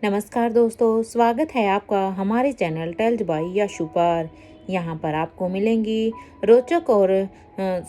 नमस्कार दोस्तों, स्वागत है आपका हमारे चैनल टेल्स बाय यशु पर। यहाँ पर आपको मिलेंगी रोचक और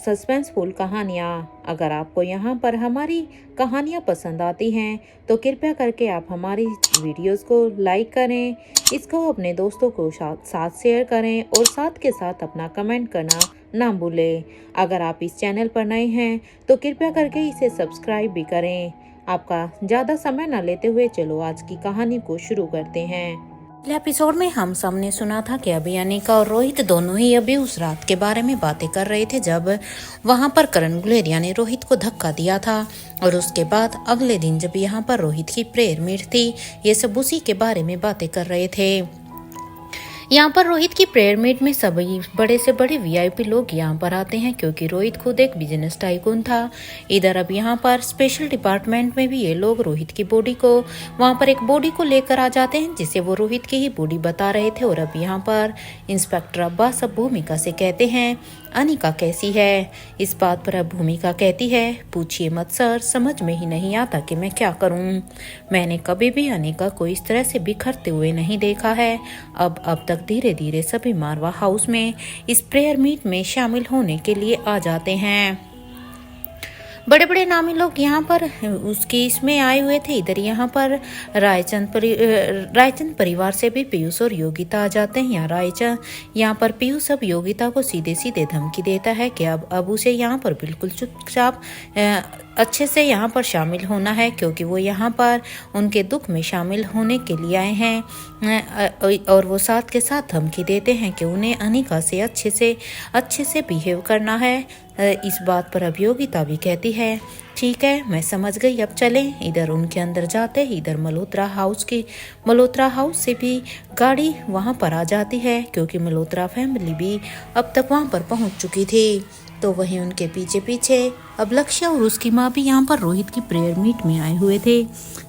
सस्पेंसफुल कहानियाँ। अगर आपको यहाँ पर हमारी कहानियाँ पसंद आती हैं तो कृपया करके आप हमारी वीडियोस को लाइक करें, इसको अपने दोस्तों को साथ शेयर करें और साथ के साथ अपना कमेंट करना ना भूलें। अगर आप इस चैनल पर नए हैं तो कृपया करके इसे सब्सक्राइब भी करें। आपका ज़्यादा समय न लेते हुए चलो आज की कहानी को शुरू करते हैं। पिछले एपिसोड में हम सबने सुना था कि अभी अनिका और रोहित दोनों ही अभी उस रात के बारे में बातें कर रहे थे जब वहां पर करण गुलेरिया ने रोहित को धक्का दिया था। और उसके बाद अगले दिन जब यहाँ पर रोहित की प्रेयर मीट थी, ये सब उसी के बारे में बातें कर रहे थे। यहाँ पर रोहित की प्रेयर मीट में सभी बड़े से बड़े वीआईपी लोग यहाँ पर आते हैं क्योंकि रोहित खुद एक बिजनेस टाइकून था। इधर अब यहाँ पर स्पेशल डिपार्टमेंट में भी ये लोग रोहित की बॉडी को वहाँ पर एक बॉडी को लेकर आ जाते हैं जिसे वो रोहित की ही बॉडी बता रहे थे। और अब यहाँ पर इंस्पेक्टर अब्बास अब भूमिका से कहते हैं अनिका कैसी है। इस बात पर अब भूमिका कहती है पूछिए मत सर, समझ में ही नहीं आता कि मैं क्या करूं। मैंने कभी भी अनिका को इस तरह से बिखरते हुए नहीं देखा है। अब तक धीरे धीरे सभी मारवा हाउस में इस प्रेयर मीट में शामिल होने के लिए आ जाते हैं। बड़े बड़े नामी लोग यहाँ पर उसकी इसमें आए हुए थे। इधर यहाँ पर रायचंद परिवार से भी पीयूष और योगिता आ जाते हैं। यहाँ पर पीयूष अब योगिता को सीधे सीधे धमकी देता है कि अब उसे यहाँ पर बिल्कुल चुपचाप अच्छे से यहाँ पर शामिल होना है क्योंकि वो यहाँ पर उनके दुख में शामिल होने के लिए आए हैं। और वो साथ के साथ धमकी देते हैं कि उन्हें अनिका से अच्छे से बिहेव करना है। इस बात पर अब योगिता भी कहती है ठीक है मैं समझ गई, अब चलें। इधर उनके अंदर जाते ही इधर मल्होत्रा हाउस से भी गाड़ी वहाँ पर आ जाती है क्योंकि मल्होत्रा फैमिली भी अब तक वहाँ पर पहुँच चुकी थी। तो वहीं उनके पीछे पीछे अब लक्ष्य और उसकी माँ भी यहाँ पर रोहित की प्रेयर मीट में आए हुए थे,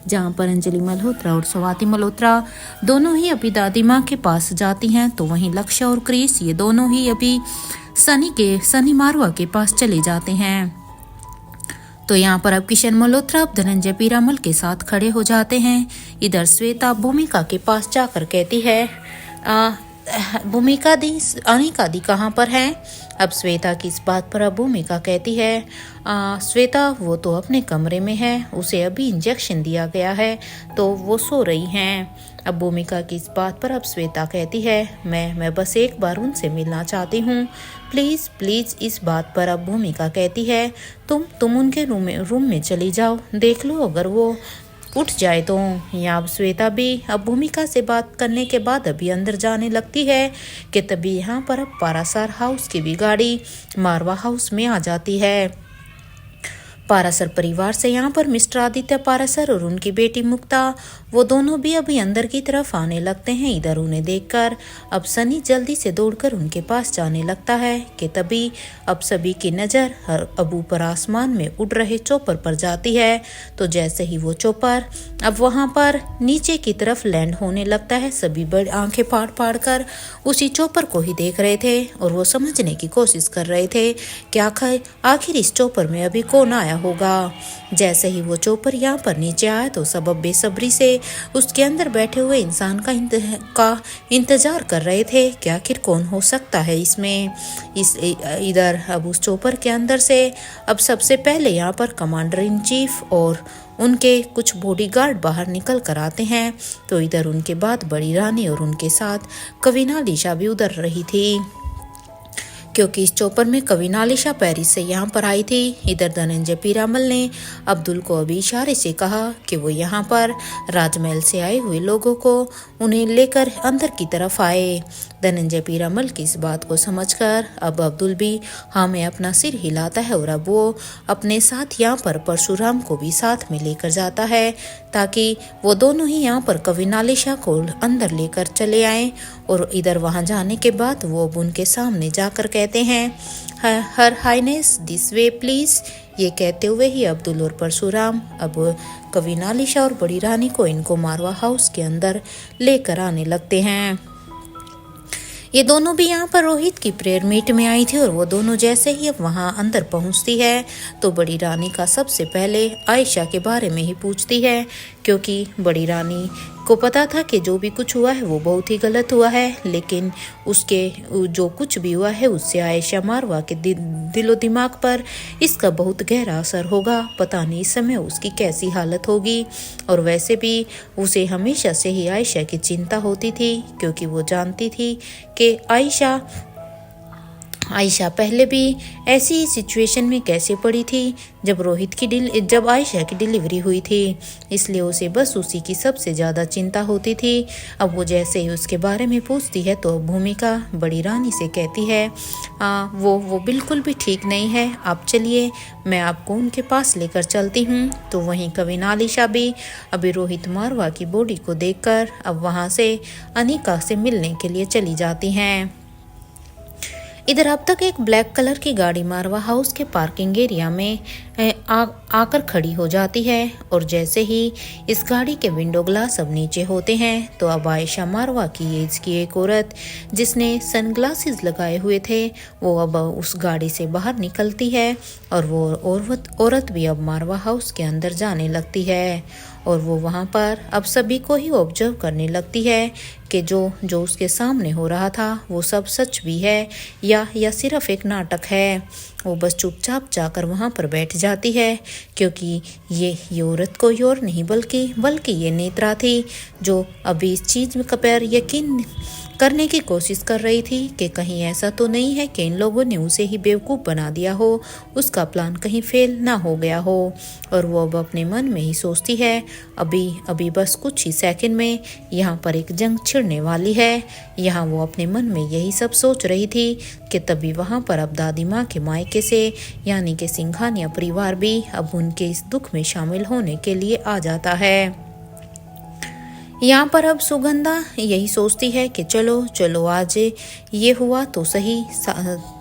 जहाँ पर अंजलि मल्होत्रा और स्वाति मल्होत्रा दोनों ही अभी दादी माँ के पास जाती हैं। तो वहीं लक्ष्य और क्रिस ये दोनों ही अभी सनी मारवा के पास चले जाते हैं। तो यहाँ पर अब किशन मल्होत्रा अब धनंजय पीरामल के साथ खड़े हो जाते हैं। इधर श्वेता भूमिका के पास जाकर कहती है भूमिका दी अनिका दी कहाँ पर है। अब श्वेता की इस बात पर अब भूमिका कहती है श्वेता वो तो अपने कमरे में है, उसे अभी इंजेक्शन दिया गया है तो वो सो रही हैं। अब भूमिका की इस बात पर अब श्वेता कहती है मैं बस एक बार उनसे मिलना चाहती हूँ, प्लीज। इस बात पर अब भूमिका कहती है तुम उनके रूम में चली जाओ, देख लो अगर वो उठ जाए तो। यहाँ अब श्वेता भी अब भूमिका से बात करने के बाद अभी अंदर जाने लगती है कि तभी यहाँ पर अब पारासर हाउस की भी गाड़ी मारवा हाउस में आ जाती है। पारासर परिवार से यहाँ पर मिस्टर आदित्य पारासर और उनकी बेटी मुक्ता वो दोनों भी अभी अंदर की तरफ आने लगते हैं। इधर उन्हें देखकर अब सनी जल्दी से दौड़कर उनके पास जाने लगता है कि तभी अब सभी की नज़र अब ऊपर आसमान में उड़ रहे चौपर पर जाती है। तो जैसे ही वो चौपर अब वहाँ पर नीचे की तरफ लैंड होने लगता है, सभी बड़ी आंखें फाड़ कर उसी चौपर को ही देख रहे थे और वो समझने की कोशिश कर रहे थे कि आखिर इस चौपर में अभी कौन आया होगा। जैसे ही वो चौपर यहाँ पर नीचे आया तो सब अब बेसब्री से उसके अंदर बैठे हुए इंसान का इंतजार कर रहे थे कि आखिर कौन हो सकता है इसमें। इधर अब उस चौपर के अंदर से अब सबसे पहले यहाँ पर कमांडर इन चीफ और उनके कुछ बॉडीगार्ड बाहर निकल कर आते हैं। तो इधर उनके बाद बड़ी रानी और उनके साथ कविनालिशा भी उधर रही थी क्योंकि इस चौपर में कविनालिशा पेरिस से यहाँ पर आई थी। इधर धनंजय पीरामल ने अब्दुल को अभी इशारे से कहा कि वो यहाँ पर राजमहल से आए हुए लोगों को उन्हें लेकर अंदर की तरफ आए। धनंजय पीरामल की इस बात को समझकर अब अब्दुल भी हाँ में अपना सिर हिलाता है और अब वो अपने साथ यहाँ पर परशुराम को भी साथ में लेकर जाता है ताकि वो दोनों ही यहाँ पर कविनालिशा को अंदर लेकर चले आए। और इधर वहाँ जाने के बाद वो अब उनके सामने जाकर कहते हैं हर हाइनेस दिस वे प्लीज। ये कहते हुए ही अब्दुल और परशुराम अब कविनालिशा और बड़ी रानी को इनको मारवा हाउस के अंदर लेकर आने लगते हैं। ये दोनों भी यहाँ पर रोहित की प्रेयर मीट में आई थी और वो दोनों जैसे ही अब वहाँ अंदर पहुँचती है तो बड़ी रानी का सबसे पहले आयशा के बारे में ही पूछती है क्योंकि बड़ी रानी को पता था कि जो भी कुछ हुआ है वो बहुत ही गलत हुआ है, लेकिन उसके जो कुछ भी हुआ है उससे आयशा मारवा के दिलो दिमाग पर इसका बहुत गहरा असर होगा। पता नहीं इस समय उसकी कैसी हालत होगी। और वैसे भी उसे हमेशा से ही आयशा की चिंता होती थी, क्योंकि वो जानती थी कि आयशा पहले भी ऐसी ही सिचुएशन में कैसे पड़ी थी जब आयशा की डिलीवरी हुई थी। इसलिए उसे बस उसी की सबसे ज़्यादा चिंता होती थी। अब वो जैसे ही उसके बारे में पूछती है तो भूमिका बड़ी रानी से कहती है वो बिल्कुल भी ठीक नहीं है, आप चलिए मैं आपको उनके पास लेकर चलती हूँ। तो वहीं कविन आलिशा भी अभी रोहित मारवा की बॉडी को देखकर अब वहाँ से अनिका से मिलने के लिए चली जाती हैं। इधर अब तक एक ब्लैक कलर की गाड़ी मारवा हाउस के पार्किंग एरिया में आकर खड़ी हो जाती है। और जैसे ही इस गाड़ी के विंडो ग्लास अब नीचे होते हैं तो अब आयशा मारवा की एज की एक औरत जिसने सनग्लासेस लगाए हुए थे वो अब उस गाड़ी से बाहर निकलती है। और वो औरत भी अब मारवा हाउस के अंदर जाने लगती है। और वो वहाँ पर अब सभी को ही ऑब्जर्व करने लगती है कि जो उसके सामने हो रहा था वो सब सच भी है या सिर्फ एक नाटक है। वो बस चुपचाप जाकर वहाँ पर बैठ जाती है, क्योंकि ये औरत कोई और नहीं बल्कि ये नेत्रा थी, जो अभी इस चीज़ का पर यकीन करने की कोशिश कर रही थी कि कहीं ऐसा तो नहीं है कि इन लोगों ने उसे ही बेवकूफ़ बना दिया हो, उसका प्लान कहीं फेल ना हो गया हो। और वो अब अपने मन में ही सोचती है अभी बस कुछ ही सेकंड में यहाँ पर एक जंग छिड़ने वाली है। यहाँ वो अपने मन में यही सब सोच रही थी कि तभी वहाँ पर अब दादी माँ के मायके से यानी कि सिंघानिया परिवार भी अब उनके इस दुख में शामिल होने के लिए आ जाता है। यहाँ पर अब सुगंधा यही सोचती है कि चलो आज ये हुआ तो सही।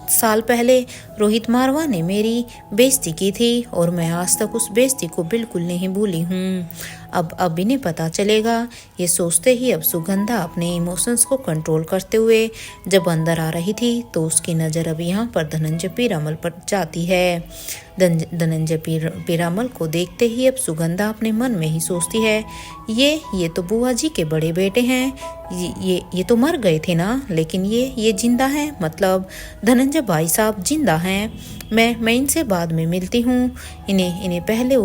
साल पहले रोहित मारवा ने मेरी बेइज्जती की थी और मैं आज तक उस बेइज्जती को बिल्कुल नहीं भूली हूँ। अब इन्हें पता चलेगा। ये सोचते ही अब सुगंधा अपने इमोशंस को कंट्रोल करते हुए जब अंदर आ रही थी तो उसकी नज़र अब यहाँ पर धनंजय पीरामल पर जाती है। धनंजय पीरामल को देखते ही अब सुगंधा अपने मन में ही सोचती है ये तो बुआ जी के बड़े बेटे हैं। ये तो मर गए थे ना, लेकिन ये जिंदा हैं, मतलब धनंजय भाई साहब जिंदा हैं। मैं इनसे बाद में मिलती हूँ। इन्हें पहले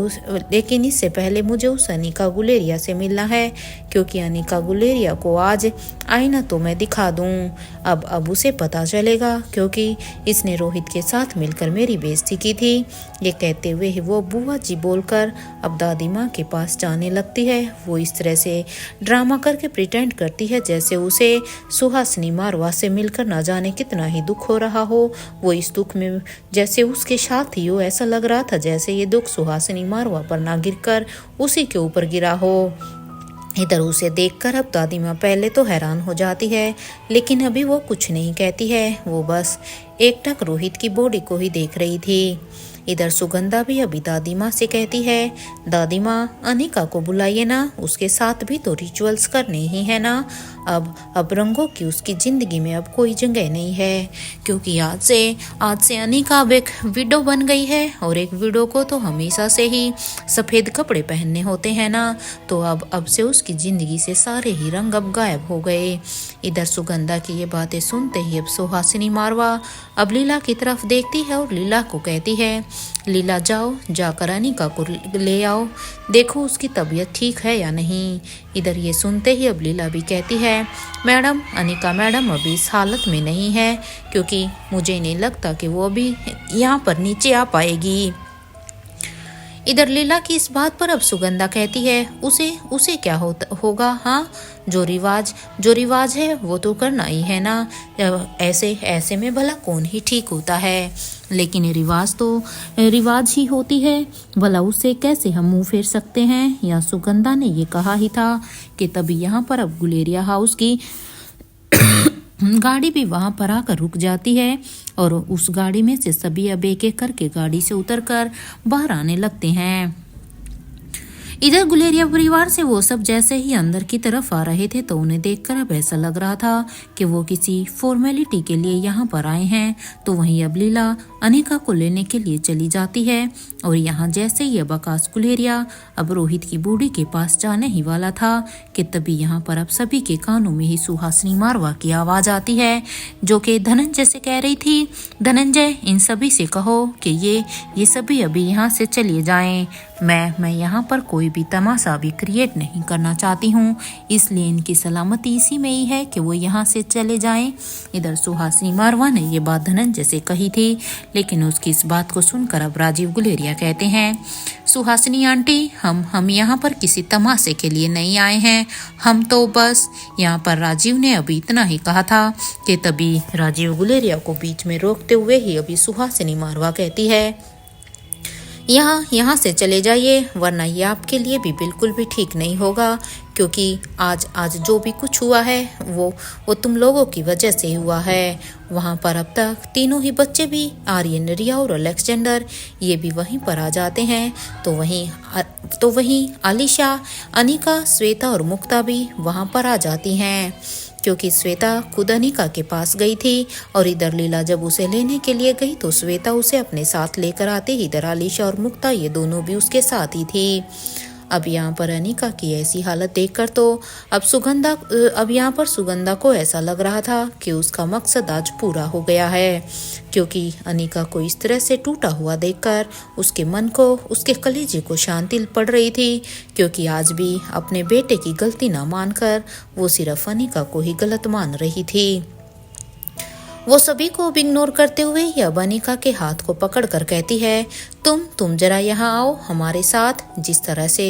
लेकिन इससे पहले मुझे उस अनिका गुलेरिया से मिलना है, क्योंकि अनिका गुलेरिया को आज आईना तो मैं दिखा दूँ। अब उसे पता चलेगा, क्योंकि इसने रोहित के साथ मिलकर मेरी बेइज्जती की थी। ये कहते हुए ही वो बुआ जी बोलकर अब दादी माँ के पास जाने लगती है। वो इस तरह से ड्रामा करके प्रिटेंड करती है जैसे उसे सुहासिनी मारवा से मिलकर ना जाने कितना ही दुख हो रहा हो। वो इस दुख में जैसे उसके साथ ही हो, ऐसा लग रहा था जैसे ये दुख सुहासिनी मारवा पर ना गिरकर उसी के ऊपर गिरा हो। इधर उसे देखकर अब दादी माँ पहले तो हैरान हो जाती है, लेकिन अभी वो कुछ नहीं कहती है। वो बस एकटक रोहित की बॉडी को ही देख रही थी। इधर सुगंधा भी अभी दादी माँ से कहती है दादी माँ अनिका को बुलाइए ना, उसके साथ भी तो रिचुअल्स करने ही है ना। अब रंगों की उसकी जिंदगी में अब कोई जगह नहीं है, क्योंकि आज से अनिका अब एक विडो बन गई है। और एक विडो को तो हमेशा से ही सफ़ेद कपड़े पहनने होते हैं ना, तो अब से उसकी ज़िंदगी से सारे ही रंग अब गायब हो गए। इधर सुगंधा की ये बातें सुनते ही अब सुहासिनी मारवा अब लीला की तरफ देखती है और लीला को कहती है लीला जाकर अनिका को ले आओ, देखो उसकी तबीयत ठीक है या नहीं। इधर ये सुनते ही अब लीला भी कहती है मैडम अनिका मैडम अभी इस हालत में नहीं है, क्योंकि मुझे नहीं लगता कि वो अभी यहाँ पर नीचे आ पाएगी। इधर लीला की इस बात पर अब सुगंधा कहती है उसे क्या होगा। हाँ, जो रिवाज है वो तो करना ही है ना। ऐसे में भला कौन ही ठीक होता है, लेकिन रिवाज तो रिवाज ही होती है, भला उससे कैसे हम मुंह फेर सकते हैं। या सुगंधा ने ये कहा ही था कि तभी यहाँ पर अब गुलेरिया हाउस की गाड़ी भी वहां पर आकर रुक जाती है और उस गाड़ी में से सभी अब एक एक करके गाड़ी से उतरकर बाहर आने लगते हैं। इधर गुलेरिया परिवार से वो सब जैसे ही अंदर की तरफ आ रहे थे तो उन्हें देखकर अब ऐसा लग रहा था कि वो किसी फॉर्मेलिटी के लिए यहाँ पर आए हैं। तो वहीं अब लीला अनिका को लेने के लिए चली जाती है और यहाँ जैसे ही अब आकाश गुलेरिया अब रोहित की बूढ़ी के पास जाने ही वाला था कि तभी यहाँ पर अब सभी के कानों में ही सुहासिनी मारवा की आवाज आती है, जो कि धनंजय से कह रही थी, धनंजय इन सभी से कहो कि ये सभी अभी यहाँ से चले जाएं। मैं यहाँ पर कोई भी तमाशा भी क्रिएट नहीं करना चाहती हूँ, इसलिए इनकी सलामती इसी में ही है कि वो यहाँ से चले जाएं। इधर सुहासिनी मारवा ने ये बात धनंजय से कही थी, लेकिन उसकी इस बात को सुनकर अब राजीव गुलेरिया कहते हैं, सुहासिनी आंटी हम यहाँ पर किसी तमाशे के लिए नहीं आए हैं, हम तो बस यहाँ पर राजीव ने अभी इतना ही कहा था कि तभी राजीव गुलेरिया को बीच में रोकते हुए ही अभी सुहासिनी मारवा कहती है, यहाँ से चले जाइए, वरना ये आपके लिए भी बिल्कुल भी ठीक नहीं होगा, क्योंकि आज जो भी कुछ हुआ है वो तुम लोगों की वजह से हुआ है। वहाँ पर अब तक तीनों ही बच्चे भी, आर्यन, रिया और अलेक्जेंडर, ये भी वहीं पर आ जाते हैं। तो वहीं आलिशा, अनिका, श्वेता और मुक्ता भी वहाँ पर आ जाती हैं, क्योंकि श्वेता खुद अनिका के पास गई थी और इधर लीला जब उसे लेने के लिए गई तो श्वेता उसे अपने साथ लेकर आते ही इधर आलिशा और मुक्ता ये दोनों भी उसके साथ ही थी। अब यहाँ पर अनिका की ऐसी हालत देखकर तो अब यहाँ पर सुगंधा को ऐसा लग रहा था कि उसका मकसद आज पूरा हो गया है, क्योंकि अनिका को इस तरह से टूटा हुआ देखकर उसके मन को, उसके कलेजे को शांति पड़ रही थी, क्योंकि आज भी अपने बेटे की गलती ना मानकर वो सिर्फ अनिका को ही गलत मान रही थी। वो सभी को अब इग्नोर करते हुए ही अब अनिका के हाथ को पकड़कर कहती है, तुम जरा यहाँ आओ हमारे साथ। जिस तरह से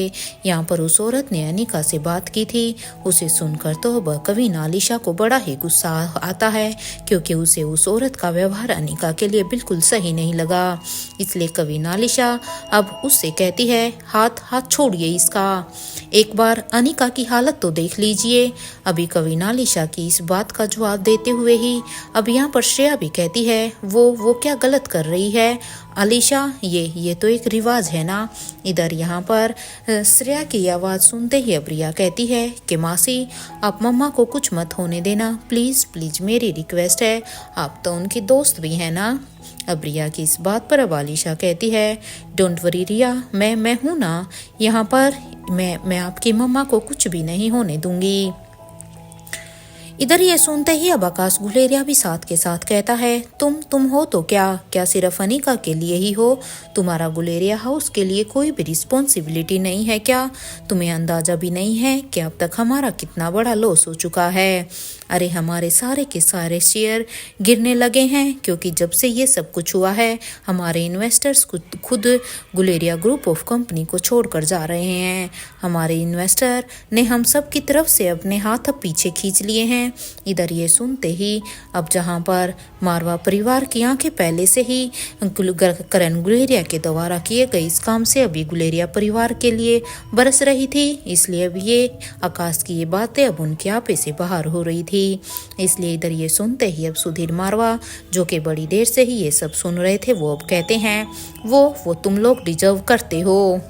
यहाँ पर उस औरत ने अनिका से बात की थी उसे सुनकर तो अब कविन आलिशा को बड़ा ही गुस्सा आता है, क्योंकि उसे उस औरत का व्यवहार अनिका के लिए बिल्कुल सही नहीं लगा। इसलिए कविन आलिशा अब उससे कहती है, हाथ छोड़िए इसका, एक बार अनिका की हालत तो देख लीजिए। अभी कविन आलिशा की इस बात का जवाब देते हुए ही अब यहाँ पर श्रेया भी कहती है, वो क्या गलत कर रही है आलिशा, ये तो एक रिवाज है ना। इधर यहाँ पर श्रेया की आवाज़ सुनते ही अब रिया कहती है कि मासी आप मम्मा को कुछ मत होने देना, प्लीज़ मेरी रिक्वेस्ट है, आप तो उनकी दोस्त भी हैं ना। अब रिया की इस बात पर अब आलिशा कहती है, डोंट वरी रिया, मैं हूँ ना यहाँ पर, मैं आपकी मम्मा को कुछ भी नहीं होने दूंगी। इधर ये सुनते ही अब आकाश गुलेरिया भी साथ के साथ कहता है, तुम हो तो क्या सिर्फ अनिका के लिए ही हो? तुम्हारा गुलेरिया हाउस के लिए कोई भी रिस्पॉन्सिबिलिटी नहीं है क्या? तुम्हें अंदाजा भी नहीं है कि अब तक हमारा कितना बड़ा लॉस हो चुका है? अरे हमारे सारे के सारे शेयर गिरने लगे हैं, क्योंकि जब से ये सब कुछ हुआ है हमारे इन्वेस्टर्स खुद गुलेरिया ग्रुप ऑफ कंपनी को छोड़कर जा रहे हैं। हमारे इन्वेस्टर ने हम सब की तरफ से अपने हाथ अब पीछे खींच लिए हैं। इधर ये सुनते ही अब जहां पर मारवा परिवार की आंखें पहले से ही करण गुलेरिया के द्वारा किए गए इस काम से अभी गुलेरिया परिवार के लिए बरस रही थी, इसलिए अब ये आकाश की ये बातें अब उनके आपे से बाहर हो रही थी। इसलिए इधर ये सुनते ही अब सुधीर मारवा, जो कि बड़ी देर से ही ये सब सुन रहे थे, वो अब कहते हैं, वो तुम लोग डिजर्व करते हो,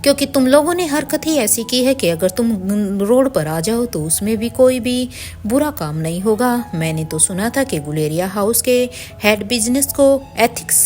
क्योंकि तुम लोगों ने हरकत ही ऐसी की है कि अगर तुम रोड पर आ जाओ तो उसमें भी कोई भी बुरा काम नहीं होगा। मैंने तो सुना था कि गुलेरिया हाउस के हेड बिजनेस को एथिक्स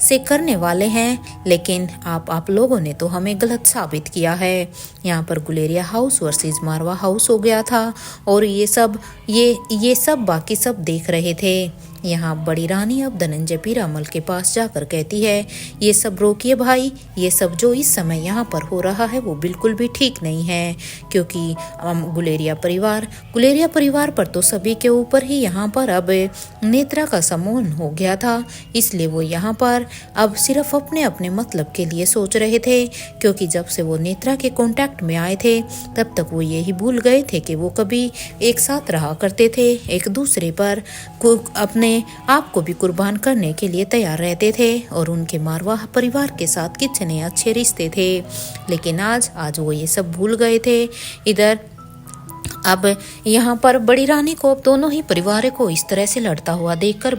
से करने वाले हैं, लेकिन आप लोगों ने तो हमें गलत साबित किया है। यहाँ पर गुलेरिया हाउस वर्सेस मारवा हाउस हो गया था और ये सब बाकी सब देख रहे थे। यहाँ बड़ी रानी अब धनंजय पीरामल के पास जाकर कहती है, ये सब रोकिए भाई, ये सब जो इस समय यहाँ पर हो रहा है वो बिल्कुल भी ठीक नहीं है, क्योंकि गुलेरिया परिवार पर तो सभी के ऊपर ही यहाँ पर अब नेत्रा का सम्मोहन हो गया था। इसलिए वो यहाँ पर अब सिर्फ अपने मतलब के लिए सोच रहे थे, क्योंकि जब से वो नेत्रा के कांटेक्ट में आए थे तब तक वो यही भूल गए थे कि वो कभी एक साथ रहा करते थे, एक दूसरे पर अपने आप को भी कुर्बान करने के लिए तैयार रहते थे और उनके मारवा परिवार के साथ कितने अच्छे रिश्ते थे। लेकिन आज वो ये सब भूल गए थे। इधर अब यहाँ पर बड़ी रानी को अब दोनों ही परिवार को इस तरह से लड़ता हुआ देखकर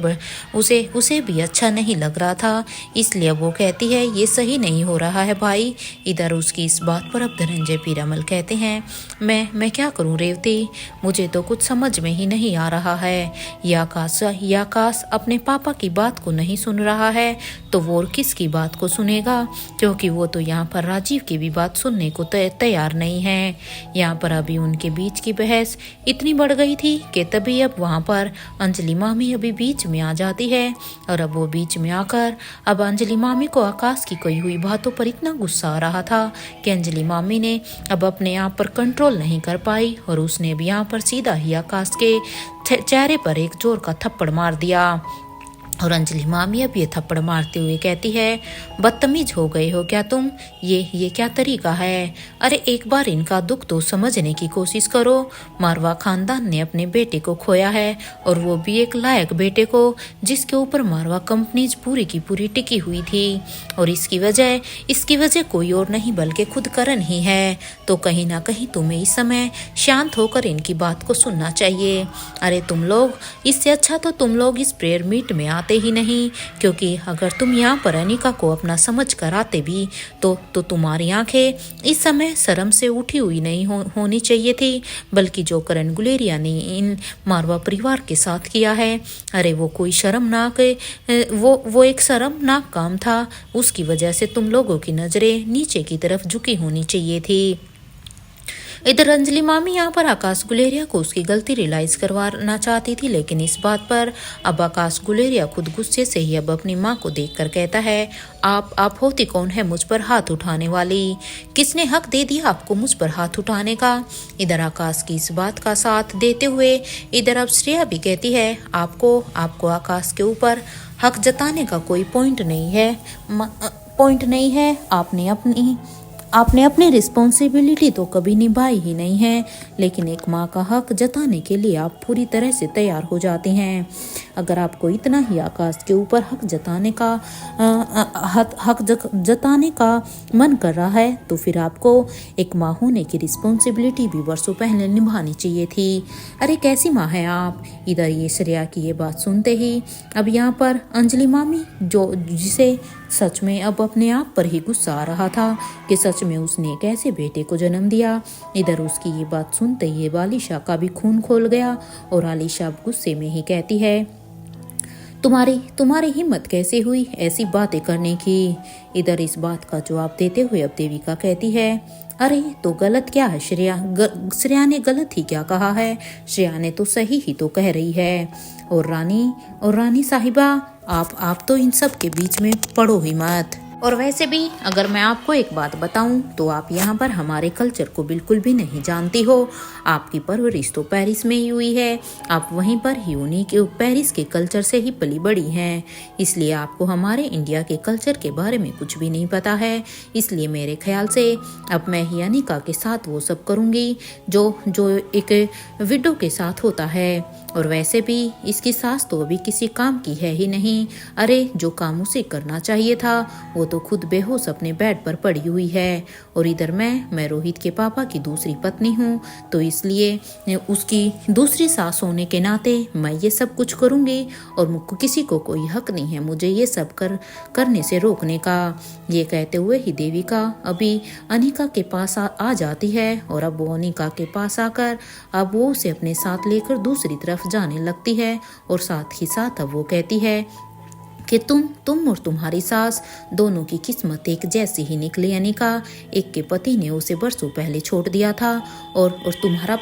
उसे उसे भी अच्छा नहीं लग रहा था। इसलिए वो कहती है ये सही नहीं हो रहा है भाई। इधर उसकी इस बात पर अब धनंजय पीरामल कहते हैं मैं क्या करूँ रेवती, मुझे तो कुछ समझ में ही नहीं आ रहा है। या आकाश अपने पापा की बात को नहीं सुन रहा है तो वो किसकी बात को सुनेगा, क्योंकि वो तो यहाँ पर राजीव की भी बात सुनने को तैयार नहीं है। यहाँ पर अभी उनके बीच की बहस इतनी बढ़ गई थी कि तभी अब वहाँ पर अंजलि मामी अभी बीच में आ जाती है। और अब वो बीच में आकर अब अंजलि मामी को आकाश की कही हुई बातों पर इतना गुस्सा आ रहा था कि अंजलि मामी ने अब अपने आप पर कंट्रोल नहीं कर पाई और उसने भी यहाँ पर सीधा ही आकाश के चेहरे पर एक जोर का थप्पड़ मार दिया। और अंजलि मामी अब ये थप्पड़ मारते हुए कहती है बदतमीज हो गए हो क्या तुम, ये क्या तरीका है। अरे एक बार इनका दुख तो समझने की कोशिश करो। मारवा खानदान ने अपने बेटे को खोया है और वो भी एक लायक बेटे को जिसके ऊपर मारवा कंपनीज पूरी की पूरी टिकी हुई थी। और इसकी वजह कोई और नहीं बल्कि खुद करण ही है। तो कहीं ना कहीं तुम्हें इस समय शांत होकर इनकी बात को सुनना चाहिए। अरे तुम लोग, इससे अच्छा तो तुम लोग इस प्रेयर मीट में आते ही नहीं, क्योंकि अगर तुम यहाँ पर अनिका को अपना समझ कर आते भी तो तुम्हारी आंखें इस समय शर्म से उठी हुई नहीं होनी चाहिए थी। बल्कि जो करण गुलेरिया ने इन मारवा परिवार के साथ किया है, अरे वो कोई शर्मनाक वो एक शर्मनाक काम था। उसकी वजह से तुम लोगों की नजरें नीचे की तरफ झुकी होनी चाहिए थी। इधर अंजलि मामी यहाँ पर आकाश गुलेरिया को उसकी गलती रियलाइज करवाना चाहती थी, लेकिन इस बात पर अब आकाश गुलेरिया खुद गुस्से से ही अब अपनी माँ को देखकर कहता है आप होती कौन है मुझ पर हाथ उठाने वाली, किसने हक दे दिया आपको मुझ पर हाथ उठाने का। इधर आकाश की इस बात का साथ देते हुए इधर अब श्रेया भी कहती है आपको आकाश के ऊपर हक जताने का कोई पॉइंट नहीं है। आपने अपनी रिस्पॉन्सिबिलिटी तो कभी निभाई ही नहीं है, लेकिन एक माँ का हक जताने के लिए आप पूरी तरह से तैयार हो जाते हैं। अगर आपको इतना ही आकाश के ऊपर हक जताने का मन कर रहा है तो फिर आपको एक माँ होने की रिस्पॉन्सिबिलिटी भी वर्षों पहले निभानी चाहिए थी। अरे कैसी माँ है आप। इधर ये श्रेया की ये बात सुनते ही अब यहाँ पर अंजलि मामी जिसे सच में अब अपने आप पर ही गुस्सा आ रहा था कि सच में उसने एक ऐसे बेटे को जन्म दिया। इधर उसकी ये बात सुनते ही आलिशा का भी खून खोल गया और आलिशा गुस्से में ही कहती है तुम्हारी हिम्मत कैसे हुई ऐसी बातें करने की। इधर इस बात का जवाब देते हुए अब देविका कहती है अरे तो गलत क्या है श्रेया ने गलत ही क्या कहा है, श्रेया ने तो सही ही तो कह रही है। और रानी साहिबा आप तो इन सब के बीच में पड़ो ही मत। और वैसे भी अगर मैं आपको एक बात बताऊं तो आप यहाँ पर हमारे कल्चर को बिल्कुल भी नहीं जानती हो। आपकी परवरिश तो पेरिस में ही हुई है, आप वहीं पर ही उन्हीं के पेरिस के कल्चर से ही पली बड़ी हैं, इसलिए आपको हमारे इंडिया के कल्चर के बारे में कुछ भी नहीं पता है। इसलिए मेरे ख्याल से अब मैं ही अनिका के साथ वो सब करूँगी जो एक विडो के साथ होता है। और वैसे भी इसकी सास तो अभी किसी काम की है ही नहीं। अरे जो काम उसे करना चाहिए था वो तो खुद बेहोश अपने बेड पर पड़ी हुई है। और इधर मैं रोहित के पापा की दूसरी पत्नी हूँ, तो इसलिए उसकी दूसरी सास होने के नाते मैं ये सब कुछ करूँगी और मुझको किसी को कोई हक नहीं है मुझे ये सब करने से रोकने का। ये कहते हुए ही देविका अभी अनिका के पास आ जाती है और अब वो अनिका के पास आकर अब वो उसे अपने साथ लेकर दूसरी तरफ जाने लगती है। और साथ ही साथ अब वो कहती है कि तुम और तुम्हारी सास दोनों की किस्मत एक जैसी ही निकली अनिका। एक के पति ने उसे बरसों पहले छोड़ दिया था और तुम्हारा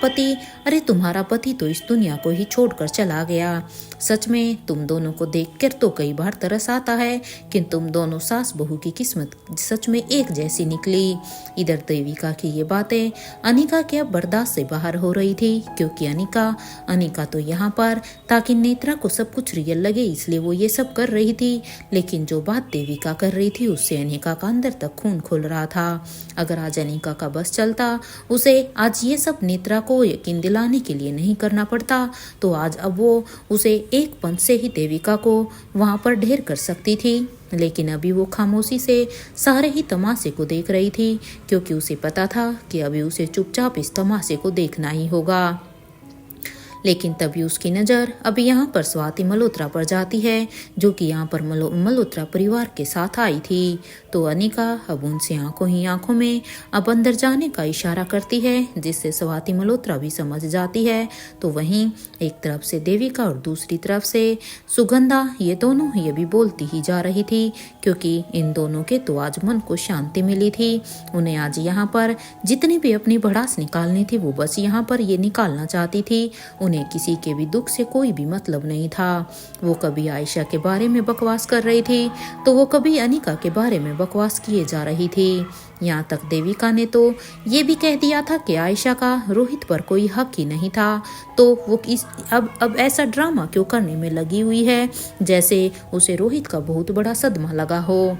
पति तो इस दुनिया को ही छोड़कर चला गया। सच में तुम दोनों को देखकर तो कई बार तरस आता है कि तुम दोनों सास बहू की किस्मत सच में एक जैसी निकली। इधर देविका की ये बातें अनिका के अब बर्दाश्त से बाहर हो रही थी, क्योंकि अनिका तो यहाँ पर ताकि नेत्रा को सब कुछ रियल लगे इसलिए वो ये सब कर रही थी। लेकिन जो बात देविका कर रही थी उससे अनिका का अंदर तक खून खोल रहा था। अगर आज अनिका का बस चलता, उसे आज ये सब नेत्रा को यकीन दिलाने के लिए नहीं करना पड़ता, तो आज अब वो उसे एक पंच से ही देविका को वहां पर ढेर कर सकती थी। लेकिन अभी वो खामोशी से सारे ही तमाशे को देख रही थी, क्योंकि उसे पता था कि अभी उसे चुपचाप इस तमाशे को देखना ही होगा। लेकिन तभी उसकी नज़र अभी यहाँ पर स्वाति मल्होत्रा पर जाती है, जो कि यहाँ पर मल्होत्रा परिवार के साथ आई थी। तो अनिका अब उनसे आंखों ही आंखों में अब अंदर जाने का इशारा करती है, जिससे स्वाति मल्होत्रा भी समझ जाती है। तो वहीं एक तरफ से देविका और दूसरी तरफ से सुगंधा, ये दोनों ही अभी बोलती ही जा रही थी, क्योंकि इन दोनों के तो आज मन को शांति मिली थी। उन्हें आज यहाँ पर जितनी भी अपनी भड़ास निकालनी थी वो बस यहाँ पर ये निकालना चाहती थी। उन्हें किसी के भी दुख से कोई भी मतलब नहीं था। वो कभी आयशा के बारे में बकवास कर रही थी, तो वो कभी अनिका के बारे में बकवास किए जा रही थी। यहाँ तक देविका ने तो ये भी कह दिया था कि आयशा का रोहित पर कोई हक ही नहीं था। तो वो अब ऐसा ड्रामा क्यों करने में लगी हुई है, जैसे उसे रोहित का बहुत बड़ा सदमा लगा हो।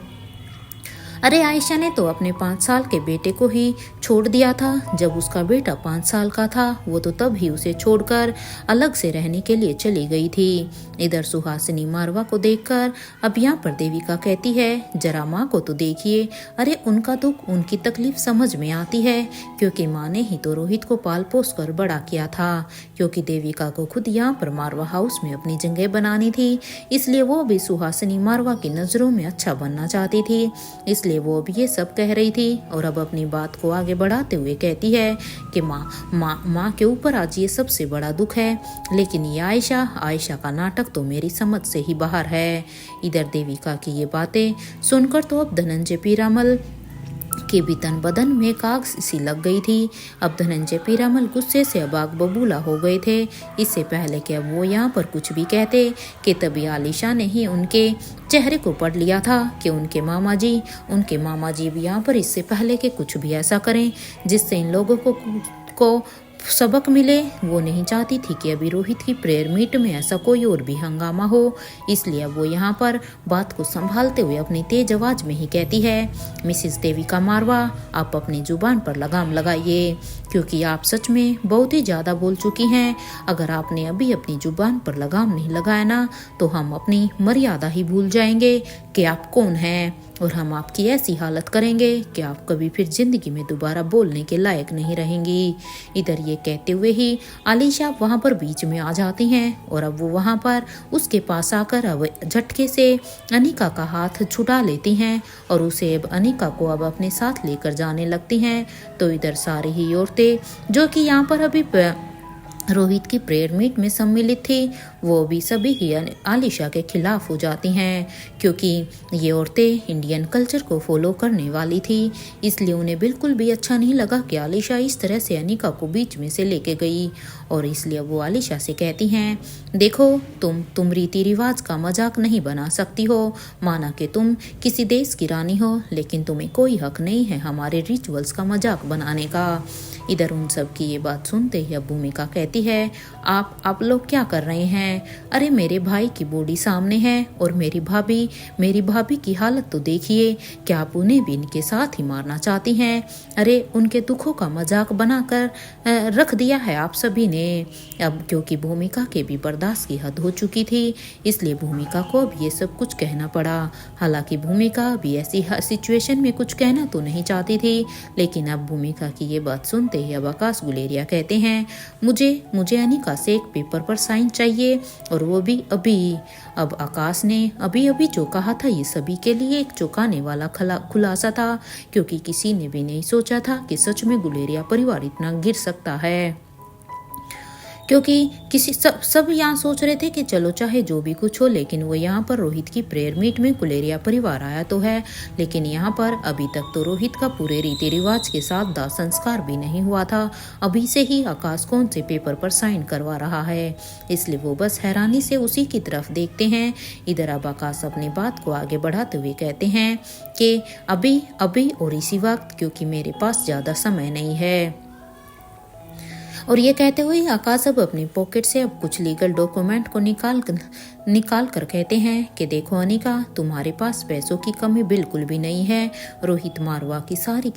अरे आयशा ने तो अपने 5 साल के बेटे को ही छोड़ दिया था। जब उसका बेटा 5 साल का था, वो तो तब ही उसे छोड़कर अलग से रहने के लिए चली गई थी। इधर सुहासिनी मारवा को देखकर अब यहाँ पर देविका कहती है, जरा माँ को तो देखिए। अरे उनका दुख, उनकी तकलीफ समझ में आती है, क्योंकि माँ ने ही तो रोहित को पाल पोस कर बड़ा किया था। क्योंकि देविका को खुद यहाँ पर मारवा हाउस में अपनी जगह बनानी थी, इसलिए वो भी सुहासिनी मारवा की नज़रों में अच्छा बनना चाहती थी। इसलिए वो भी ये सब कह रही थी। और अब अपनी बात को आगे बढ़ाते हुए कहती है कि माँ के ऊपर आज ये सबसे बड़ा दुख है, लेकिन ये आयशा का नाटक तो मेरी समझ से ही बाहर है। इधर देविका की ये बातें सुनकर तो अब धनंजय पीरामल के भी तन बदन में काग सी लग गई थी। अब धनंजय पीरामल गुस्से से अबाक बबूला हो गए थे। इससे पहले कि अब वो यहाँ पर कुछ भी कहते कि तभी आलिशा ने ही उनके चेहरे को पढ़ लिया था कि उनके मामा जी भी यहाँ पर इससे पहले कि कुछ भी ऐसा करें जिससे इन लोगों को सबक मिले। वो नहीं चाहती थी कि अभी रोहित की प्रेयर मीट में ऐसा कोई और भी हंगामा हो। इसलिए अब वो यहाँ पर बात को संभालते हुए अपनी तेज आवाज में ही कहती है, मिसिस देविका मारवा, आप अपनी जुबान पर लगाम लगाइए, क्योंकि आप सच में बहुत ही ज़्यादा बोल चुकी हैं। अगर आपने अभी अपनी जुबान पर लगाम नहीं लगाया ना, तो हम अपनी मर्यादा ही भूल जाएंगे कि आप कौन हैं, और हम आपकी ऐसी हालत करेंगे कि आप कभी फिर जिंदगी में दोबारा बोलने के लायक नहीं रहेंगी। इधर ये कहते हुए ही आलिशा वहाँ पर बीच में आ जाती हैं, और अब वो वहाँ पर उसके पास आकर अब झटके से अनिका का हाथ छुड़ा लेती हैं और उसे अब अनिका को अब अपने साथ लेकर जाने लगती हैं। तो इधर सारी ही औरतें जो कि यहाँ पर अभी रोहित की प्रेयर मीट में सम्मिलित थी, वो भी सभी ही आलिशा के खिलाफ हो जाती हैं, क्योंकि ये औरतें इंडियन कल्चर को फॉलो करने वाली थी। इसलिए उन्हें बिल्कुल भी अच्छा नहीं लगा कि आलिशा इस तरह से अनिका को बीच में से लेके गई। और इसलिए वो आलिशा से कहती हैं, देखो तुम रीति रिवाज का मजाक नहीं बना सकती हो। माना कि तुम किसी देश की रानी हो, लेकिन तुम्हें कोई हक नहीं है हमारे रिचुअल्स का मजाक बनाने का। इधर उन सब की ये बात सुनते ही अब भूमिका कहती है, आप लोग क्या कर रहे हैं? अरे मेरे भाई की बॉडी सामने है, और मेरी भाभी की हालत तो देखिए, क्या आप उन्हें भी इनके साथ ही मारना चाहती हैं? अरे उनके दुखों का मजाक बनाकर रख दिया है आप सभी ने। अब क्योंकि भूमिका के भी बर्दाश्त की हद हो चुकी थी, इसलिए भूमिका को अब ये सब कुछ कहना पड़ा। हालांकि भूमिका भी ऐसी सिचुएशन में कुछ कहना तो नहीं चाहती थी, लेकिन अब भूमिका की ये बात सुनते ही अब आकाश गुलेरिया कहते हैं, मुझे अनिका से एक पेपर पर साइन चाहिए, और वो भी अभी। अब आकाश ने अभी जो कहा था ये सभी के लिए एक चौंकाने वाला खुलासा था, क्योंकि किसी ने भी नहीं सोचा था कि सच में गुलेरिया परिवार इतना गिर सकता है। क्योंकि सब यहाँ सोच रहे थे कि चलो चाहे जो भी कुछ हो, लेकिन वो यहाँ पर रोहित की प्रेयर मीट में गुलेरिया परिवार आया तो है, लेकिन यहाँ पर अभी तक तो रोहित का पूरे रीति रिवाज के साथ दाह संस्कार भी नहीं हुआ था। अभी से ही आकाश कौन से पेपर पर साइन करवा रहा है, इसलिए वो बस हैरानी से उसी की तरफ देखते हैं। इधर अब आकाश अपनी बात को आगे बढ़ाते हुए कहते हैं कि अभी और इसी वक्त, क्योंकि मेरे पास ज़्यादा समय नहीं है। और ये कहते हुए आकाश अब अपनी पॉकेट से अब कुछ लीगल डॉक्यूमेंट को निकाल कर कहते हैं कि देखो अनिका, तुम्हारे पास पैसों की कमी बिल्कुल भी नहीं है। रोहित मारवा की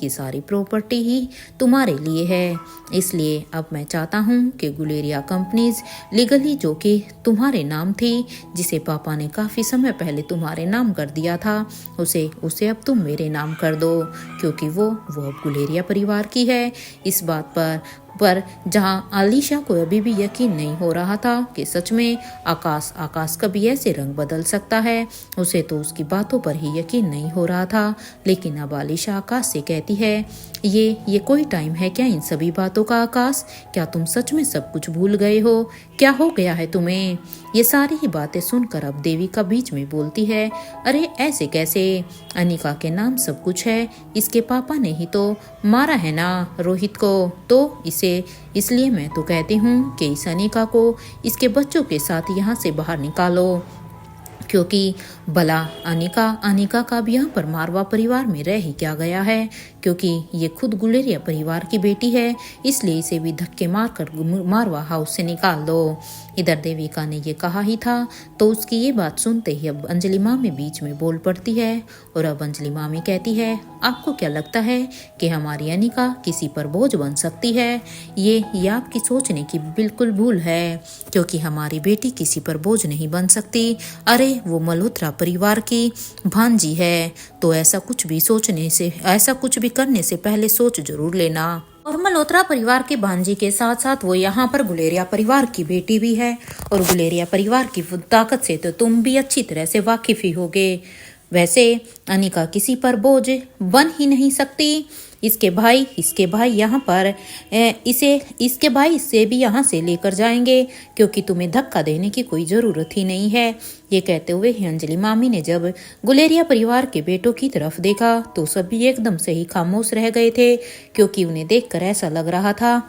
सारी प्रॉपर्टी ही तुम्हारे लिए है। इसलिए अब मैं चाहता हूँ कि गुलेरिया कंपनीज लीगली जो कि तुम्हारे नाम थी, जिसे पापा ने काफ़ी समय पहले तुम्हारे नाम कर दिया था, उसे अब तुम मेरे नाम कर दो, क्योंकि वो अब गुलेरिया परिवार की है। इस बात पर जहां आलिशा को अभी भी यकीन नहीं हो रहा था कि सच में आकाश कभी ऐसे रंग बदल सकता है, उसे तो उसकी बातों पर ही यकीन नहीं हो रहा था। लेकिन अब आलिशा आकाश से कहती है, ये कोई टाइम है क्या इन सभी बातों का आकाश? क्या तुम सच में सब कुछ भूल गए हो? क्या हो गया है तुम्हें? ये सारी ही बातें सुनकर अब देविका बीच में बोलती है, अरे ऐसे कैसे? अनिका के नाम सब कुछ है, इसके पापा ने ही तो मारा है ना रोहित को, तो इसलिए मैं तो कहती हूँ कि इस अनिका को इसके बच्चों के साथ यहाँ से बाहर निकालो, क्योंकि भला अनिका का भी यहाँ पर मारवा परिवार में रह ही क्या गया है, क्योंकि ये खुद गुलेरिया परिवार की बेटी है, इसलिए इसे भी धक्के मारकर मारवा हाउस से निकाल दो। इधर देविका ने ये कहा ही था, तो उसकी ये बात सुनते ही अब अंजलि मामी बीच में बोल पड़ती है। और अब अंजलि मामी कहती है, आपको क्या लगता है कि हमारी अनिका किसी पर बोझ बन सकती है? ये आपकी सोचने की बिल्कुल भूल है, क्योंकि हमारी बेटी किसी पर बोझ नहीं बन सकती। अरे वो मल्होत्रा परिवार की भांजी है, तो ऐसा कुछ भी करने से पहले सोच जरूर लेना। और मल्होत्रा परिवार के भांजी के साथ साथ वो यहाँ पर गुलेरिया परिवार की बेटी भी है, और गुलेरिया परिवार की ताकत से तो तुम भी अच्छी तरह से वाकिफ ही होगे। वैसे अनिका किसी पर बोझ बन ही नहीं सकती। इसके भाई यहाँ पर इसके भाई इसे भी यहाँ से लेकर जाएंगे, क्योंकि तुम्हें धक्का देने की कोई ज़रूरत ही नहीं है। ये कहते हुए ही अंजलि मामी ने जब गुलेरिया परिवार के बेटों की तरफ देखा तो सभी एकदम से ही खामोश रह गए थे, क्योंकि उन्हें देखकर ऐसा लग रहा था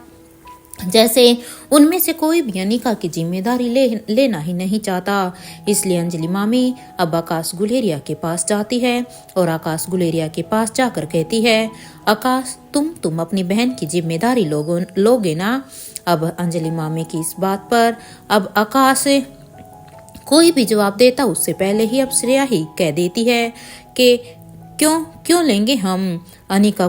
जैसे उनमें से कोई भी अनिका की जिम्मेदारी लेना ही नहीं चाहता। इसलिए अंजलि मामी अब आकाश गुलेरिया के पास जाती है, और आकाश गुलेरिया के पास जाकर कहती है, आकाश तुम अपनी बहन की जिम्मेदारी लोगे ना? अब अंजलि मामी की इस बात पर अब आकाश कोई भी जवाब देता उससे पहले ही अब श्रेया ही कह देती है कि क्यों लेंगे हम? अनिका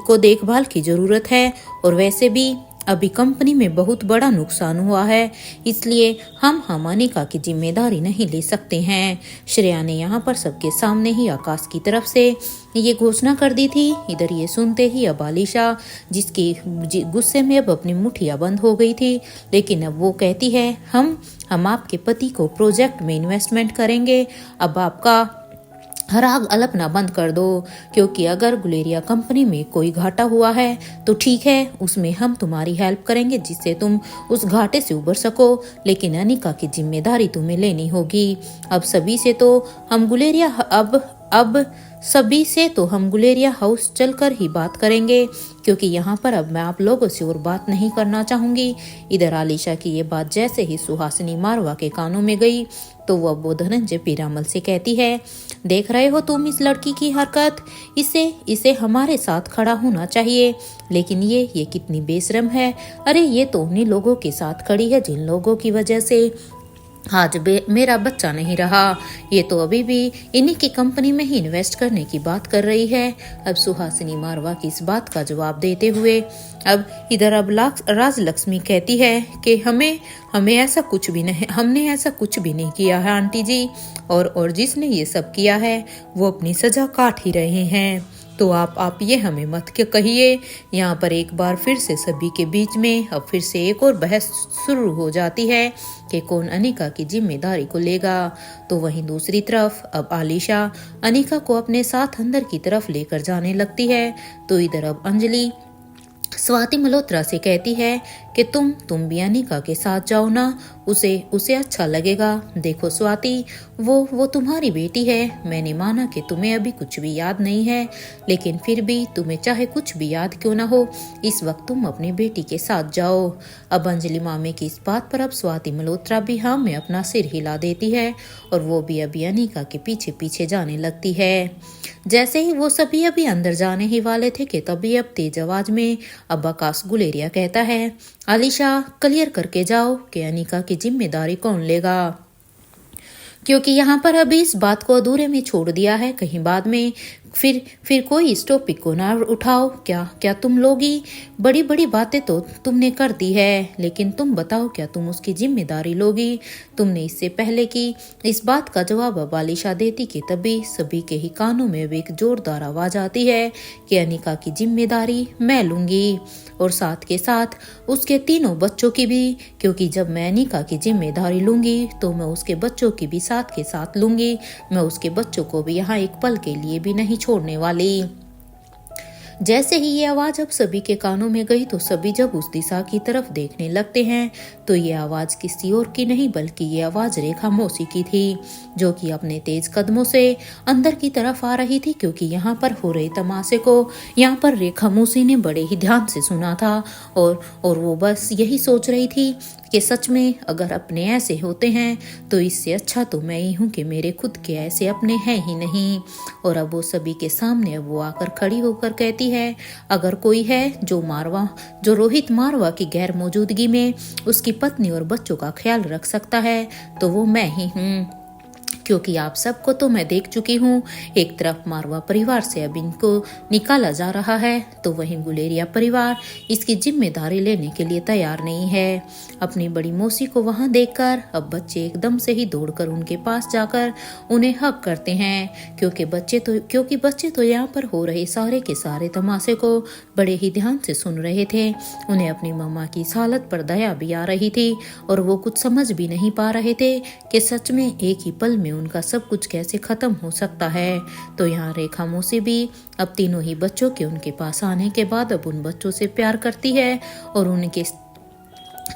को देखभाल की जरूरत है, और वैसे भी अभी कंपनी में बहुत बड़ा नुकसान हुआ है, इसलिए हम अनिका की जिम्मेदारी नहीं ले सकते हैं। श्रेया ने यहाँ पर सबके सामने ही आकाश की तरफ से ये घोषणा कर दी थी। इधर ये सुनते ही अब आलिशा, जिसकी गुस्से में अब अपनी मुठ्ठियां बंद हो गई थी, लेकिन अब वो कहती है, हम आपके पति को प्रोजेक्ट में इन्वेस्टमेंट करेंगे, अब आपका हर आग अलपना बंद कर दो, क्योंकि अगर गुलेरिया कंपनी में कोई घाटा हुआ है तो ठीक है, उसमें हम तुम्हारी हेल्प करेंगे जिससे तुम उस घाटे से उबर सको, लेकिन अनिका की जिम्मेदारी तुम्हें लेनी होगी। अब सभी से तो हम गुलेरिया हाउस चलकर ही बात करेंगे, क्योंकि यहाँ पर अब मैं आप लोगों से और बात नहीं करना चाहूंगी। इधर आलिशा की ये बात जैसे ही सुहासिनी मारवा के कानों में गई तो वो धनंजय पीरामल से कहती है, देख रहे हो तुम इस लड़की की हरकत, इसे हमारे साथ खड़ा होना चाहिए, लेकिन ये कितनी बेशरम है। अरे ये तो उन्हीं लोगों के साथ खड़ी है जिन लोगों की वजह से आज मेरा बच्चा नहीं रहा। ये तो अभी भी इन्हीं की कंपनी में ही इन्वेस्ट करने की बात कर रही है। अब सुहासिनी मारवा की इस बात का जवाब देते हुए अब इधर अब राजलक्ष्मी कहती है कि हमने ऐसा कुछ भी नहीं किया है आंटी जी, और जिसने ये सब किया है वो अपनी सजा काट ही रहे हैं। तो आप ये हमें मत क्यों कहिए। यहाँ पर एक बार फिर से सभी के बीच में अब फिर से एक और बहस शुरू हो जाती है कि कौन अनिका की जिम्मेदारी को लेगा। तो वहीं दूसरी तरफ अब आलिशा अनिका को अपने साथ अंदर की तरफ लेकर जाने लगती है। तो इधर अब अंजलि स्वाति मल्होत्रा से कहती है कि तुम भी अनिका के साथ जाओ ना, उसे उसे अच्छा लगेगा। देखो स्वाति, वो तुम्हारी बेटी है। मैंने माना कि तुम्हें अभी कुछ भी याद नहीं है, लेकिन फिर भी तुम्हें चाहे कुछ भी याद क्यों ना हो, इस वक्त तुम अपनी बेटी के साथ जाओ। अब अंजलि मामी की इस बात पर अब स्वाति मल्होत्रा भी हाँ में अपना सिर हिला देती है और वो भी अभी अनिका के पीछे पीछे जाने लगती है। जैसे ही वो सभी अभी अंदर जाने ही वाले थे कि तभी अब तेज आवाज में अब आकाश गुलेरिया कहता है, आलिशा क्लियर करके जाओ कि अनिका की जिम्मेदारी कौन लेगा, क्योंकि यहाँ पर अभी इस बात को अधूरे में छोड़ दिया है। कहीं बाद में फिर कोई इस टॉपिक को ना उठाओ। क्या तुम लोगी? बड़ी बड़ी बातें तो तुमने कर दी है, लेकिन तुम बताओ क्या तुम उसकी जिम्मेदारी लोगी? तुमने इससे पहले की इस बात का जवाब अब आलिशा देती कि तभी सभी के ही कानों में भी एक जोरदार आवाज आती है कि अनिका की जिम्मेदारी मैं लूंगी, और साथ के साथ उसके तीनों बच्चों की भी, क्योंकि जब मैं अनिका की जिम्मेदारी लूंगी तो मैं उसके बच्चों की भी साथ के साथ लूंगी। मैं उसके बच्चों को भी यहाँ एक पल के लिए भी नहीं छोड़ने वाली। जैसे ही ये आवाज अब सभी के कानों में गई तो सभी जब उस दिशा की तरफ देखने लगते हैं तो ये आवाज किसी और की नहीं बल्कि ये आवाज रेखा मौसी की थी, जो कि अपने तेज कदमों से अंदर की तरफ आ रही थी। क्योंकि यहाँ पर हो रहे तमाशे को यहाँ पर रेखा मौसी ने बड़े ही ध्यान से सुना था और वो बस यही सोच रही थी कि सच में अगर अपने ऐसे होते हैं तो इससे अच्छा तो मैं ही हूँ कि मेरे खुद के ऐसे अपने हैं ही नहीं। और अब वो सभी के सामने अब वो आकर खड़ी होकर कहती है, अगर कोई है जो रोहित मारवा की गैर मौजूदगी में उसकी पत्नी और बच्चों का ख्याल रख सकता है तो वो मैं ही हूँ। क्योंकि आप सबको तो मैं देख चुकी हूँ। एक तरफ मारवा परिवार से अब इनको निकाला जा रहा है तो वहीं गुलेरिया परिवार इसकी जिम्मेदारी लेने के लिए तैयार नहीं है। अपनी बड़ी मौसी को वहां देखकर अब बच्चे एकदम से ही दौड़कर उनके पास जाकर उन्हें हक करते हैं, क्योंकि बच्चे तो यहाँ पर हो रहे सारे के सारे तमाशे को बड़े ही ध्यान से सुन रहे थे। उन्हें अपनी मम्मा की इस हालत पर दया भी आ रही थी और वो कुछ समझ भी नहीं पा रहे थे कि सच में एक ही पल में उनका सब कुछ कैसे खत्म हो सकता है। तो यहाँ रेखा मौसी भी अब तीनों ही बच्चों के उनके पास आने के बाद अब उन बच्चों से प्यार करती है और उनके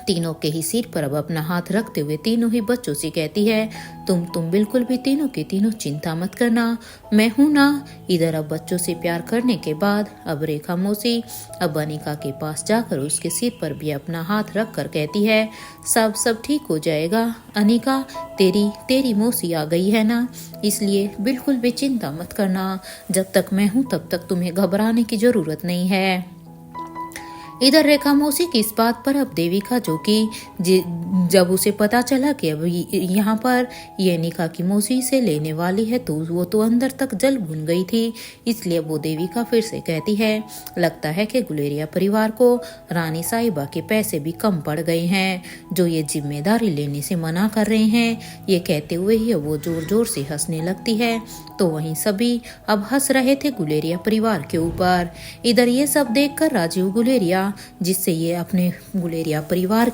तीनों के ही सिर पर अब अपना हाथ रखते हुए तीनों ही बच्चों से कहती है, तुम बिल्कुल भी तीनों के तीनों चिंता मत करना, मैं हूं ना। इधर अब बच्चों से प्यार करने के बाद अब रेखा मौसी अब अनिका के पास जाकर उसके सिर पर भी अपना हाथ रख कर कहती है, सब ठीक हो जाएगा अनिका, तेरी मौसी आ गई है ना, इसलिए बिल्कुल भी चिंता मत करना। जब तक मैं हूं तब तक तुम्हें घबराने की जरूरत नहीं है। इधर रेखा मौसी की इस बात पर अब देविका, जो कि जब उसे पता चला कि अब यहाँ पर ये अनिका की मौसी से लेने वाली है तो वो तो अंदर तक जल भुन गई थी। इसलिए वो देविका फिर से कहती है, लगता है कि गुलेरिया परिवार को रानी साहिबा के पैसे भी कम पड़ गए हैं जो ये जिम्मेदारी लेने से मना कर रहे हैं। ये कहते हुए ही वो जोर जोर से हंसने लगती है। तो वहीं सभी अब हंस रहे थे गुलेरिया परिवार के ऊपर। इधर ये सब देखकर राजीव गुलेरिया, जिससे ये अपने गुलेरिया परिवार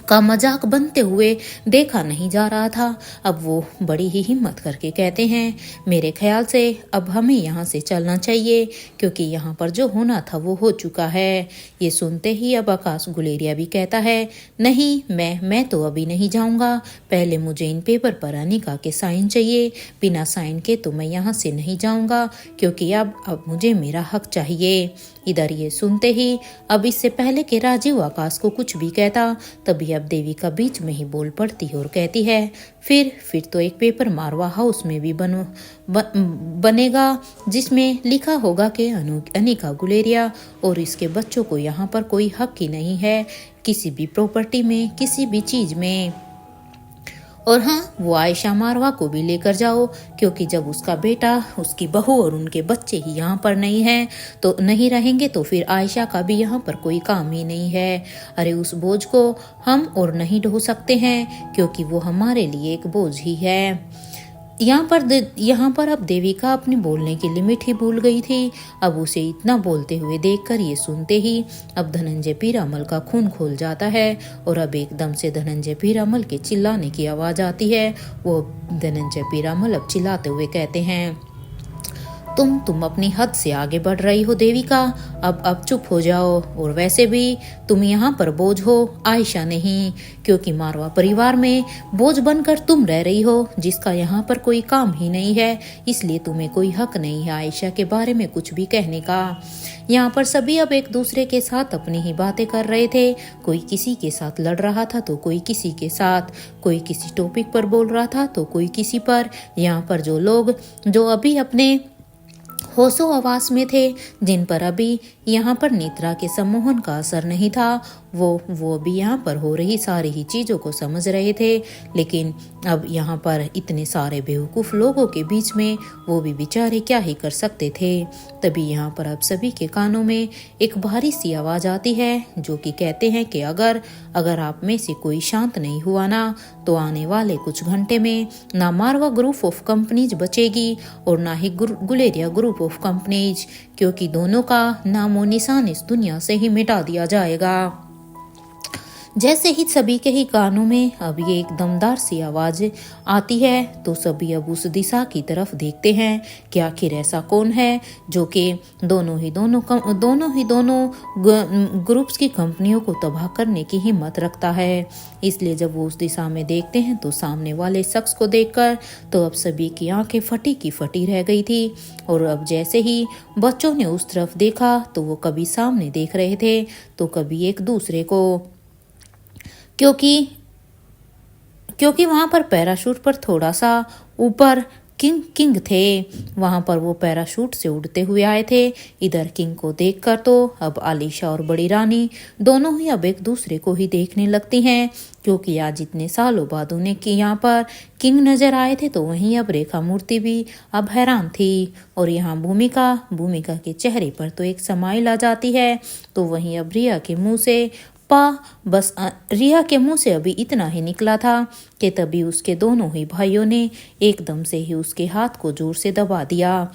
का मजाक बनते हुए देखा नहीं जा रहा था, अब वो बड़ी ही हिम्मत करके कहते हैं, मेरे ख्याल से अब हमें यहाँ से चलना चाहिए क्योंकि यहाँ पर जो होना था वो हो चुका है। ये सुनते ही अब आकाश गुलेरिया भी कहता है, नहीं मैं तो अभी नहीं जाऊँगा, पहले मुझे इन पेपर पर अनिका के साइन चाहिए, बिना साइन के तो मैं यहाँ से नहीं जाऊँगा क्योंकि अब मुझे मेरा हक चाहिए। इधर ये सुनते ही अब इससे पहले कि राजीव आकाश को कुछ भी कहता तभी अब देविका बीच में ही बोल पड़ती है और कहती है, फिर तो एक पेपर मारवा हाउस में भी बनेगा जिसमें लिखा होगा कि अनिका गुलेरिया और इसके बच्चों को यहाँ पर कोई हक ही नहीं है किसी भी प्रॉपर्टी में, किसी भी चीज में। और हाँ, वो आयशा मारवा को भी लेकर जाओ क्योंकि जब उसका बेटा, उसकी बहू और उनके बच्चे ही यहाँ पर नहीं रहेंगे तो फिर आयशा का भी यहाँ पर कोई काम ही नहीं है। अरे उस बोझ को हम और नहीं ढो सकते हैं क्योंकि वो हमारे लिए एक बोझ ही है। यहाँ पर अब देविका अपनी बोलने की लिमिट ही भूल गई थी। अब उसे इतना बोलते हुए देखकर ये सुनते ही अब धनंजय पीरामल का खून खोल जाता है और अब एकदम से धनंजय पीरामल के चिल्लाने की आवाज आती है। वो धनंजय पीरामल अब चिल्लाते हुए कहते हैं, तुम अपनी हद से आगे बढ़ रही हो देविका। अब चुप हो जाओ। और वैसे भी तुम यहाँ पर बोझ हो, आयशा नहीं, क्योंकि मारवा परिवार में बोझ बनकर तुम रह रही हो, जिसका यहाँ पर कोई काम ही नहीं है। इसलिए तुम्हें कोई हक नहीं है आयशा के बारे में कुछ भी कहने का। यहाँ पर सभी अब एक दूसरे के साथ अपनी ही बातें कर रहे थे। कोई किसी के साथ लड़ रहा था तो कोई किसी के साथ, कोई किसी टॉपिक पर बोल रहा था तो कोई किसी पर। यहाँ पर जो लोग जो अभी अपने होशो आवास में थे, जिन पर अभी यहाँ पर नेत्रा के सम्मोहन का असर नहीं था, वो भी यहाँ पर हो रही सारी ही चीज़ों को समझ रहे थे। लेकिन अब यहाँ पर इतने सारे बेवकूफ़ लोगों के बीच में वो भी बेचारे क्या ही कर सकते थे। तभी यहाँ पर अब सभी के कानों में एक भारी सी आवाज़ आती है, जो कि कहते हैं कि अगर आप में से कोई शांत नहीं हुआ ना, तो आने वाले कुछ घंटे में ना मारवा ग्रुप ऑफ कंपनीज बचेगी और ना ही गुलेरिया ग्रुप ऑफ कंपनीज, क्योंकि दोनों का नामो निशान इस दुनिया से ही मिटा दिया जाएगा। जैसे ही सभी के ही कानों में अब ये एक दमदार सी आवाज आती है, तो सभी अब उस दिशा की तरफ देखते हैं कि आखिर ऐसा कौन है जो कि दोनों ग्रुप्स की कंपनियों को तबाह करने की हिम्मत रखता है। इसलिए जब वो उस दिशा में देखते हैं तो सामने वाले शख्स को देखकर तो अब सभी की आंखें फटी की फटी रह गई थी। और अब जैसे ही बच्चों ने उस तरफ देखा तो वो कभी सामने देख रहे थे तो कभी एक दूसरे को, क्योंकि वहां पर पैराशूट पर थोड़ा सा ऊपर किंग थे। वहां पर वो पैराशूट से उड़ते हुए आए थे। इधर किंग को देखकर तो अब आलिशा और बड़ी रानी दोनों ही अब एक दूसरे को ही देखने लगती हैं, क्योंकि आज इतने सालों बाद उन्हें कि यहाँ पर किंग नजर आए थे। तो वहीं अब रेखा मूर्ति भी अब हैरान थी। और यहाँ भूमिका के चेहरे पर तो एक स्माइल आ जाती है। तो वहीं अब रिया के मुंह से रिया के मुंह से अभी इतना ही निकला था कि तभी उसके दोनों ही भाइयों ने एकदम से ही उसके हाथ को जोर से दबा दिया।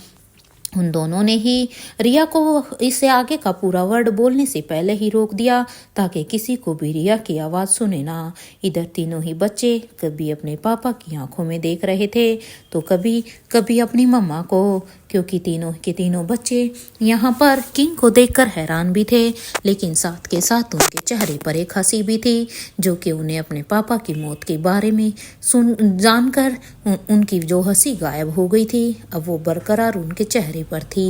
उन दोनों ने ही रिया को इससे आगे का पूरा वर्ड बोलने से पहले ही रोक दिया, ताकि किसी को भी रिया की आवाज़ सुने ना। इधर तीनों ही बच्चे कभी अपने पापा की आंखों में देख रहे थे तो कभी अपनी मम्मा को, क्योंकि तीनों के तीनों बच्चे यहाँ पर किंग को देखकर हैरान भी थे, लेकिन साथ के साथ उनके चेहरे पर एक हंसी भी थी, जो कि उन्हें अपने पापा की मौत के बारे में जानकर उनकी जो हंसी गायब हो गई थी, अब वो बरकरार उनके चेहरे पर थी।